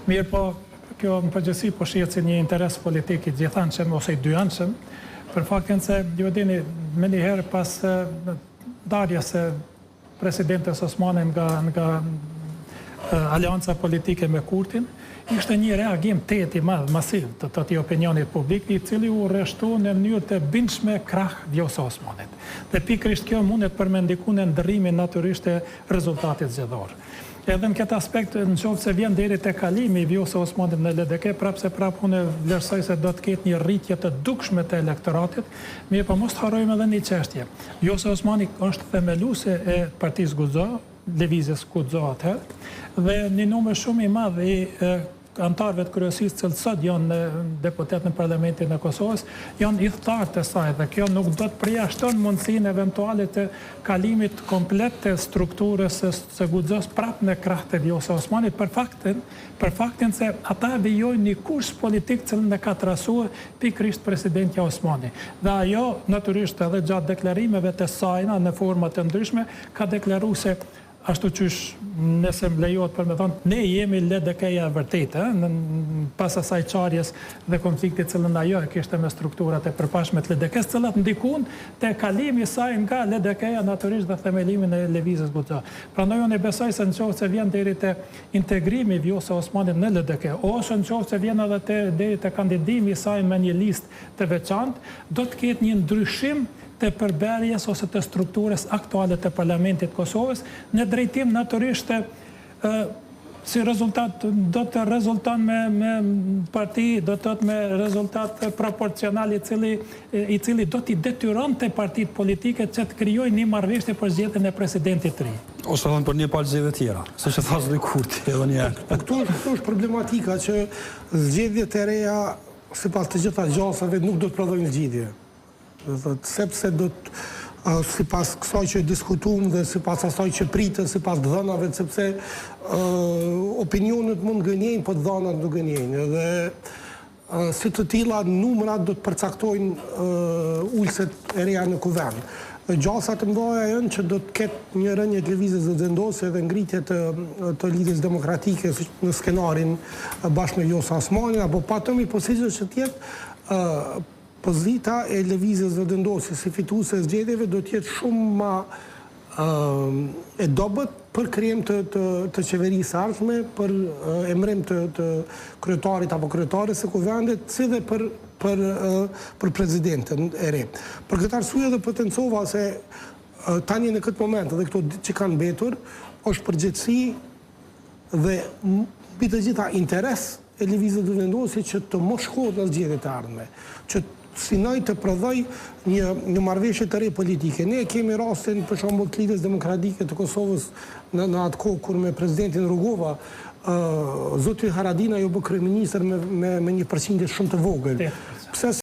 Mirë po, kjo në përgjithësi po shihet si një interes politik i gjithanshëm ose i dyanshëm, për faktin se ju dini më një herë pas darjes së presidentes Osmane nga alianca politike me Kurtin, ishte një reagim i madh, masiv të atij opinionit publik, i cili u rreshtu në mënyrë të bindshme krah Vjosa Osmanit. Dhe pikërisht kjo mundet për me ndiku në ndërrimin natyrisht të rezultatit zgjedhor. Edhe në këtë aspekt, në qoftë se vjen deri te kalimi i Vjosa Osmanit në LDK, prapë unë vlerësoj se do të ketë një rritje të dukshme të elektoratit, mirë po mos harrojmë edhe një çështje. Vjosa Osmani është themeluese e Partisë Guxo, lëvizjes Guxo atëherë, dhe një numër shumë i madh i antarëve të kryesisë që sot janë deputet në Parlamentin e Kosovës, janë idhëtar të saj dhe kjo nuk do të përjashton mundësinë eventuale të kalimit komplet të strukturës së Guxos prapë në krah të Vjosa Osmanit për faktin se ata vijojnë një kurs politik që në ka trasuar pikërisht presidentja Osmani. Dhe ajo natyrisht edhe gjatë deklarimeve të sajna në forma të ndryshme ka deklaruar se ashtu qysh nëse më lejohet për me thonë, ne jemi LDK-ja vërtetë, pas asaj qarjes dhe konfliktit cilën ajo e kishte me strukturat e përpashme të LDK-s, cilat ndikun të kalimi saj nga LDK-ja natyrisht dhe themelimin e lëvizjes Guxo. Prandaj unë besoj se në qoftë se vjen deri te integrimi i Vjosa Osmanit në LDK, ose në qoftë se vjen edhe deri te kandidimi i saj me një listë të veçantë, do të ketë një ndryshim të përbërjes ose të strukturës aktuale të Parlamentit Kosovës, në drejtim natyrisht si rezultat do të rezulton me parti, do të me rezultat proporcional i cili do t'i detyron të partit politike që të krijojnë një marrëveshje për zgjedhjen e presidentit të ri. Ose edhe për një palë zgjedhje tjera, se që thasë dhe Kurti edhe një herë. Këtu është problematika që zgjedhjet e reja, sipas të gjitha gjasave, nuk do të prodhojnë zgjidhje. Sepse do të, sipas kësaj që diskutuam dhe sipas asaj që pritet, sipas dhënave, sepse opinionet mund gënjejnë, po dhënat nuk gënjejnë. Dhe si të tilla numrat do të përcaktojnë ulset e reja në kuvend. Gjasat e mëdha janë që do të ketë një rënje të lëvizjes së vendosë dhe ngritje të lidhjes demokratike në skenarin bashkë me Vjosa Osmanin, apo patëm hipotezë që të jetë pozita e lëvizjes vendosjes si fituese e zgjedhjeve do të jetë shumë më e dobët për krijim të qeverisë ardhshme, për emërim të kryetarit apo kryetares së kuvendit, si dhe për presidentën e re. Për këtë arsye dhe potencova se tani në këtë moment dhe këto që kanë mbetur është përgjegjësi dhe mbi të gjitha interes e lëvizjes së vendosjes që të mos shkohet në zgjedhjet e ardhme, që synoj të prodhoj një marrëveshje të re politike. Ne kemi rastin për shembull të lidhjes demokratike të Kosovës në atë kohë kur me presidentin Rugova zoti Haradinaj u bë kryeminist me një përqindje shumë të vogël. Pse